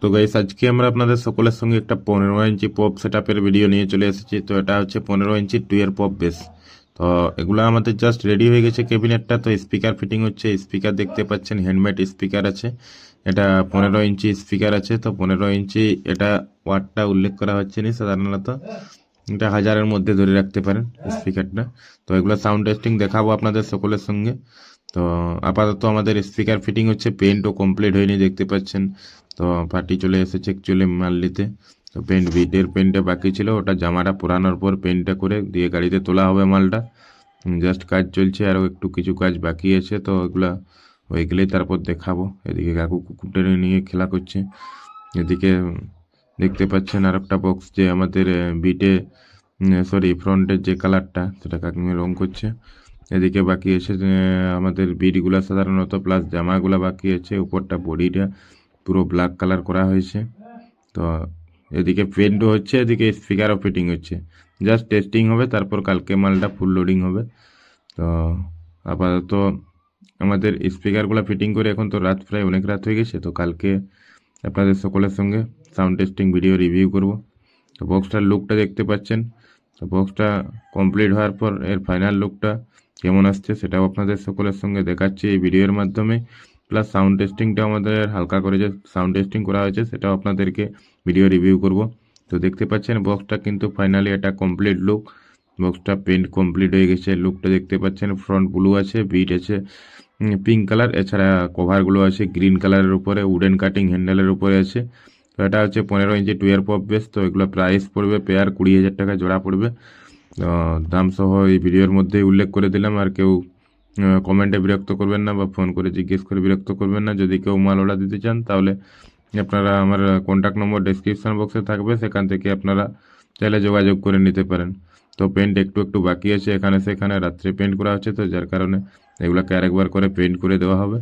তো গাইস আজকে আমরা আপনাদের সকলের সঙ্গে একটা 15 ইঞ্চি পপ সেটআপের ভিডিও নিয়ে চলে এসেছি। তো এটা হচ্ছে 15 ইঞ্চি 2 এর পপ বেস। তো এগুলো আমাদের জাস্ট রেডি হয়ে গেছে ক্যাবিনেটটা। তো স্পিকার ফিটিং হচ্ছে, স্পিকার দেখতে পাচ্ছেন হ্যান্ডমেড স্পিকার আছে। এটা 15 ইঞ্চি স্পিকার আছে। তো 15 ইঞ্চি এটা ওয়াটটা উল্লেখ করা হচ্ছে না সাধারণত, এটা হাজারের মধ্যে ধরে রাখতে পারেন স্পিকারটা। তো এগুলো সাউন্ড টেস্টিং দেখাবো আপনাদের সকলের সঙ্গে। তো আপাতত আমাদের স্পিকার ফিটিং হচ্ছে, পেন্টও কমপ্লিট হয়নি দেখতে পাচ্ছেন। তো পার্টি চলে এসেছে অ্যাকচুয়ালি মাল নিতে। তো বিটের পেন্টটা বাকি ছিল, ওটা জামাটা পোড়ানোর পর পেন্টটা করে দিয়ে গাড়িতে তোলা হবে মালটা। জাস্ট কাজ চলছে, আরও একটু কিছু কাজ বাকি আছে। তো এগুলা হয়ে গেলেই তারপর দেখাবো। এদিকে কাকু কুকুরটা নিয়ে খেলা করছে। এদিকে দেখতে পাচ্ছেন আর একটা বক্স, যে আমাদের বিটে সরি ফ্রন্টের যে কালারটা সেটা কাকিমে রং করছে। এদিকে বাকি আছে আমাদের বিটগুলা সাধারণত, প্লাস জামাগুলা বাকি আছে। উপরটা বডিটা পুরো ব্ল্যাক কালার করা হয়েছে। তো এদিকে পেন্টও হচ্ছে, এদিকে স্পিকারও ফিটিং হচ্ছে। জাস্ট টেস্টিং হবে, তারপর কালকে মালটা ফুল লোডিং হবে। তো আপাতত আমাদের স্পিকারগুলো ফিটিং করে এখন তো রাত প্রায় অনেক রাত হয়ে গেছে। তো কালকে আপনাদের সকলের সঙ্গে সাউন্ড টেস্টিং ভিডিও রিভিউ করব। তো বক্সটার লুকটা দেখতে পাচ্ছেন। তো বক্সটা কমপ্লিট হওয়ার পর এর ফাইনাল লুকটা কেমন আসছে সেটাও আপনাদের সকলের সঙ্গে দেখাচ্ছি এই ভিডিওর মাধ্যমে। প্লাস সাউন্ড টেস্টিংটা আমাদের হালকা করে যে সাউন্ড টেস্টিং করা হয়েছে সেটাও আপনাদেরকে ভিডিও রিভিউ করব। তো দেখতে পাচ্ছেন বক্সটা কিন্তু ফাইনালি এটা কমপ্লিট লুক। বক্সটা পেন্ট কমপ্লিট হয়ে গেছে। লুকটা দেখতে পাচ্ছেন, ফ্রন্ট ব্লু আছে, বিট আছে পিঙ্ক কালার, এছাড়া কভারগুলো আছে গ্রিন কালারের উপরে, উডেন কাটিং হ্যান্ডেলের উপরে আছে। তো এটা হচ্ছে 15 ইঞ্চি 2 এর পপ বেস। তো এগুলো প্রাইস পড়বে পেয়ার 20,000 টাকা জোড়া পড়বে। দাম সহ এই ভিডিওর মধ্যেই উল্লেখ করে দিলাম। আর কেউ কমেন্টে বিরক্ত করবেন না বা ফোন করে জিজ্ঞেস করে বিরক্ত করবেন না। যদি কেউ মাল অর্ডার দিতে চান তাহলে আপনারা আমার কন্ট্যাক্ট নম্বর ডেসক্রিপশন বক্সে থাকবে, সেখান থেকে আপনারা চাইলে যোগাযোগ করে নিতে পারেন। তো পেন্ট একটু একটু বাকি আছে, এখানে সেখানে রাত্রে পেন্ট করা হচ্ছে, তো যার কারণে এগুলোকে আরেকবার করে পেন্ট করে দেওয়া হবে,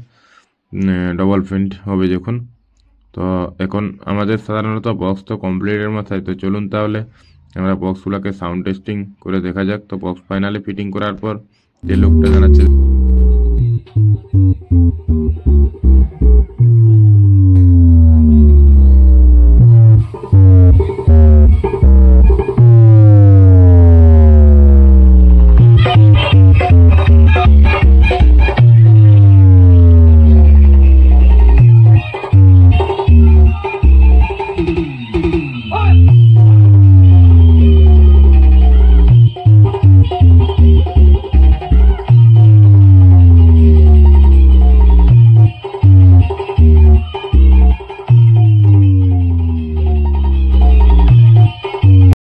ডবল পেন্ট হবে যখন। তো এখন আমাদের সাধারণত বক্স তো কমপ্লিটের মাথায়। তো চলুন তাহলে আমরা বক্সগুলোকে সাউন্ড টেস্টিং করে দেখা যাক। তো বক্স ফাইনালি ফিটিং করার পর যে লুকটা জানাচ্ছে